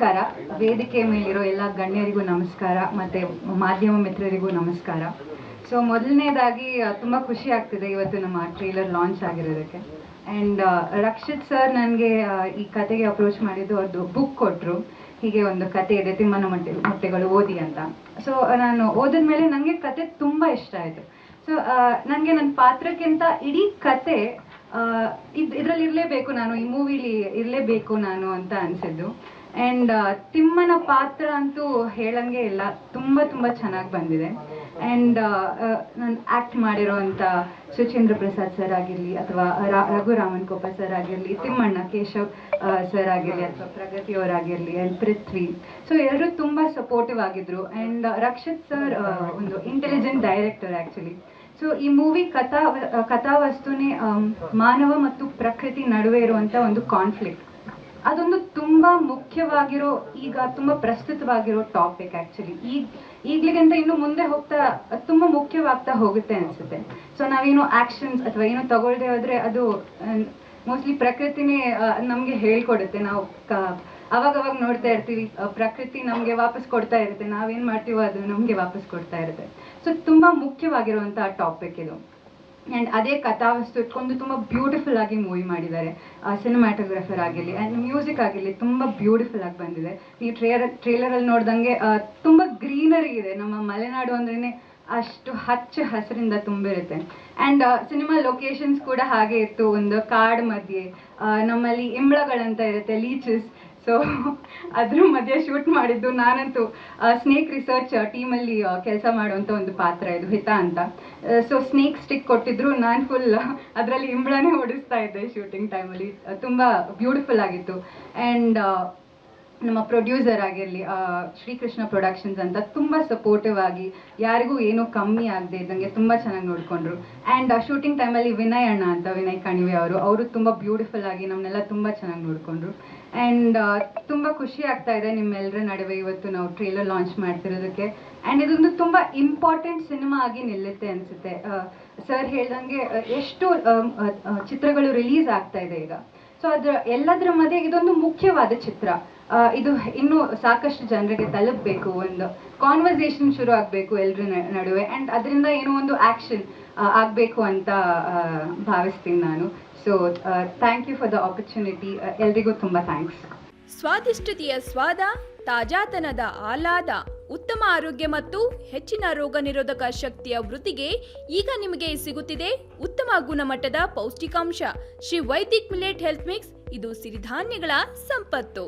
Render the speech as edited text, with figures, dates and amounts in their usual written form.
ನಮಸ್ಕಾರ. ವೇದಿಕೆ ಮೇಲಿರೋ ಎಲ್ಲ ಗಣ್ಯರಿಗೂ ನಮಸ್ಕಾರ, ಮತ್ತು ಮಾಧ್ಯಮ ಮಿತ್ರರಿಗೂ ನಮಸ್ಕಾರ. ಸೊ ಮೊದಲನೇದಾಗಿ ತುಂಬ ಖುಷಿ ಆಗ್ತಿದೆ ಇವತ್ತು ನಮ್ಮ ಟ್ರೇಲರ್ ಲಾಂಚ್ ಆಗಿರೋದಕ್ಕೆ. ಆ್ಯಂಡ್ ರಕ್ಷಿತ್ ಸರ್ ನನಗೆ ಈ ಕತೆಗೆ ಅಪ್ರೋಚ್ ಮಾಡಿದ್ದು, ಅವ್ರದ್ದು ಬುಕ್ ಕೊಟ್ಟರು. ಹೀಗೆ ಒಂದು ಕತೆ ಇದೆ, ತಿಮ್ಮನ ಮೊಟ್ಟೆಗಳು ಓದಿ ಅಂತ. ಸೊ ನಾನು ಓದಿದ ಮೇಲೆ ನನಗೆ ಕತೆ ತುಂಬ ಇಷ್ಟ ಆಯಿತು. ಸೊ ನನಗೆ ನನ್ನ ಪಾತ್ರಕ್ಕಿಂತ ಇಡೀ ಕತೆ ಇದರಲ್ಲಿ ಇರಲೇಬೇಕು, ನಾನು ಈ ಮೂವಿಲಿ ಇರಲೇಬೇಕು ನಾನು ಅಂತ ಅನಿಸಿದ್ದು. ಆ್ಯಂಡ್ ತಿಮ್ಮನ ಪಾತ್ರ ಅಂತೂ ಹೇಳಂಗೆ ಇಲ್ಲ, ತುಂಬ ತುಂಬ ಚೆನ್ನಾಗಿ ಬಂದಿದೆ. ಆ್ಯಂಡ್ ನಾನು ಆ್ಯಕ್ಟ್ ಮಾಡಿರೋವಂಥ ಸುಚೇಂದ್ರ ಪ್ರಸಾದ್ ಸರ್ ಆಗಿರಲಿ, ಅಥವಾ ರಘುರಾಮನ್ ಕೊಪ್ಪ ಸರ್ ಆಗಿರಲಿ, ತಿಮ್ಮಣ್ಣ ಕೇಶವ್ ಸರ್ ಆಗಿರಲಿ, ಅಥವಾ ಪ್ರಗತಿಯವರಾಗಿರಲಿ, ಆ್ಯಂಡ್ ಪೃಥ್ವಿ. ಸೊ ಎಲ್ಲರೂ ತುಂಬ ಸಪೋರ್ಟಿವ್ ಆಗಿದ್ರು. ಆ್ಯಂಡ್ ರಕ್ಷಿತ್ ಸರ್ ಒಂದು ಇಂಟೆಲಿಜೆಂಟ್ ಡೈರೆಕ್ಟರ್ ಆ್ಯಕ್ಚುಲಿ. ಸೊ ಈ ಮೂವಿ ಕಥಾವಸ್ತುನೇ ಮಾನವ ಮತ್ತು ಪ್ರಕೃತಿ ನಡುವೆ ಇರುವಂಥ ಒಂದು ಕಾನ್ಫ್ಲಿಕ್ಟ್. ಅದೊಂದು ತುಂಬ ಮುಖ್ಯವಾಗಿರೋ, ಈಗ ತುಂಬ ಪ್ರಸ್ತುತವಾಗಿರೋ ಟಾಪಿಕ್ ಆ್ಯಕ್ಚುಲಿ. ಈಗಲಿಗಿಂತ ಇನ್ನು ಮುಂದೆ ಹೋಗ್ತಾ ತುಂಬ ಮುಖ್ಯವಾಗ್ತಾ ಹೋಗುತ್ತೆ ಅನಿಸುತ್ತೆ. ಸೊ ನಾವೇನು ಆ್ಯಕ್ಷನ್ಸ್ ಅಥವಾ ಏನೋ ತಗೊಳ್ಳದೆ ಹೋದರೆ ಅದು ಮೋಸ್ಟ್ಲಿ ಪ್ರಕೃತಿನೇ ನಮಗೆ ಹೇಳ್ಕೊಡುತ್ತೆ. ನಾವು ಅವಾಗವಾಗ ನೋಡ್ತಾ ಇರ್ತೀವಿ, ಪ್ರಕೃತಿ ನಮಗೆ ವಾಪಸ್ ಕೊಡ್ತಾ ಇರುತ್ತೆ, ನಾವೇನು ಮಾಡ್ತೀವೋ ಅದು ನಮಗೆ ವಾಪಸ್ ಕೊಡ್ತಾ ಇರುತ್ತೆ. ಸೊ ತುಂಬ ಮುಖ್ಯವಾಗಿರುವಂಥ ಟ್ರಾಪಿಕ್ ಇದು. ಆ್ಯಂಡ್ ಅದೇ ಕಥಾವಸ್ತು ಇಟ್ಕೊಂಡು ತುಂಬ ಬ್ಯೂಟಿಫುಲ್ ಆಗಿ ಮೂವಿ ಮಾಡಿದ್ದಾರೆ. ಸಿನಿಮ್ಯಾಟೋಗ್ರಫರ್ ಆಗಿರಲಿ ಆ್ಯಂಡ್ ಮ್ಯೂಸಿಕ್ ಆಗಿರಲಿ ತುಂಬ ಬ್ಯೂಟಿಫುಲ್ ಆಗಿ ಬಂದಿದೆ. ನೀವು ಟ್ರೇಲರಲ್ಲಿ ನೋಡ್ದಂಗೆ ತುಂಬ ಗ್ರೀನರಿ ಇದೆ. ನಮ್ಮ ಮಲೆನಾಡು ಅಂದ್ರೇ ಅಷ್ಟು ಹಚ್ಚ ಹಸಿರಿಂದ ತುಂಬಿರುತ್ತೆ. ಆ್ಯಂಡ್ ಸಿನಿಮಾ ಲೊಕೇಶನ್ಸ್ ಕೂಡ ಹಾಗೆ ಇತ್ತು, ಒಂದು ಕಾಡು ಮಧ್ಯೆ. ನಮ್ಮಲ್ಲಿ ಇಂಬ್ಳಗಳಂತ ಇರುತ್ತೆ, ಲೀಚಸ್. ಸೊ ಅದ್ರ ಮಧ್ಯೆ ಶೂಟ್ ಮಾಡಿದ್ದು. ನಾನಂತೂ ಸ್ನೇಕ್ ರಿಸರ್ಚ್ ಟೀಮಲ್ಲಿ ಕೆಲಸ ಮಾಡುವಂಥ ಒಂದು ಪಾತ್ರ ಇದು, ಹಿತಾ ಅಂತ. ಸೊ ಸ್ನೇಕ್ ಸ್ಟಿಕ್ ಕೊಟ್ಟಿದ್ರು, ನಾನು ಫುಲ್ ಅದರಲ್ಲಿ ಇಂಬ್ಳನೇ ಓಡಿಸ್ತಾ ಇದ್ದೆ ಶೂಟಿಂಗ್ ಟೈಮಲ್ಲಿ. ತುಂಬ ಬ್ಯೂಟಿಫುಲ್ ಆಗಿತ್ತು. ಆ್ಯಂಡ್ ನಮ್ಮ ಪ್ರೊಡ್ಯೂಸರ್ ಆಗಿರಲಿ, ಶ್ರೀಕೃಷ್ಣ ಪ್ರೊಡಕ್ಷನ್ಸ್ ಅಂತ, ತುಂಬ ಸಪೋರ್ಟಿವ್ ಆಗಿ ಯಾರಿಗೂ ಏನೂ ಕಮ್ಮಿ ಆಗದೆ ಇದ್ದಂಗೆ ತುಂಬ ಚೆನ್ನಾಗಿ ನೋಡಿಕೊಂಡ್ರು. ಆ್ಯಂಡ್ ಶೂಟಿಂಗ್ ಟೈಮಲ್ಲಿ ವಿನಯ್ ಅಣ್ಣ ಅಂತ, ವಿನಯ್ ಕಣಿವೆ ಅವರು ತುಂಬ ಬ್ಯೂಟಿಫುಲ್ ಆಗಿ ನಮ್ಮನ್ನೆಲ್ಲ ತುಂಬ ಚೆನ್ನಾಗಿ ನೋಡಿಕೊಂಡ್ರು. ಆ್ಯಂಡ್ ತುಂಬ ಖುಷಿ ಆಗ್ತಾ ಇದೆ ನಿಮ್ಮೆಲ್ಲರ ನಡುವೆ ಇವತ್ತು ನಾವು ಟ್ರೇಲರ್ ಲಾಂಚ್ ಮಾಡ್ತಿರೋದಕ್ಕೆ. ಆ್ಯಂಡ್ ಇದೊಂದು ತುಂಬ ಇಂಪಾರ್ಟೆಂಟ್ ಸಿನಿಮಾ ಆಗಿ ನಿಲ್ಲುತ್ತೆ ಅನಿಸುತ್ತೆ. ಸರ್ ಹೇಳ್ದಂಗೆ ಎಷ್ಟು ಚಿತ್ರಗಳು ರಿಲೀಸ್ ಆಗ್ತಾ ಇದೆ ಈಗ. ಸೊ ಎಲ್ಲದರ ಮಧ್ಯೆ ಇದೊಂದು ಮುಖ್ಯವಾದ ಚಿತ್ರ. ಇದು ಇನ್ನೂ ಸಾಕಷ್ಟು ಜನರಿಗೆ ತಲುಪಬೇಕು, ಒಂದು ಕಾನ್ವರ್ಸೇಷನ್ ಶುರು ಆಗಬೇಕು ಎಲ್ಲರ ನಡುವೆ. ಆ್ಯಂಡ್ ಅದರಿಂದ ಏನೋ ಒಂದು ಆ್ಯಕ್ಷನ್ ಆಗಬೇಕು ಅಂತ ಭಾವಿಸ್ತೀನಿ ನಾನು. So thank you for the opportunity. ಎಲ್ರಿಗೂ ತುಂಬ ಥ್ಯಾಂಕ್ಸ್. ಸ್ವಾದಿಷ್ಟತೆಯ ಸ್ವಾದ, ತಾಜಾತನದ ಆಹ್ಲಾದ, ಉತ್ತಮ ಆರೋಗ್ಯ ಮತ್ತು ಹೆಚ್ಚಿನ ರೋಗ ನಿರೋಧಕ ಶಕ್ತಿಯ ವೃದ್ಧಿಗೆ ಈಗ ನಿಮಗೆ ಸಿಗುತ್ತಿದೆ ಉತ್ತಮ ಗುಣಮಟ್ಟದ ಪೌಷ್ಟಿಕಾಂಶ. Shri Vaidik millet health mix. ಇದು ಸಿರಿಧಾನ್ಯಗಳ ಸಂಪತ್ತು.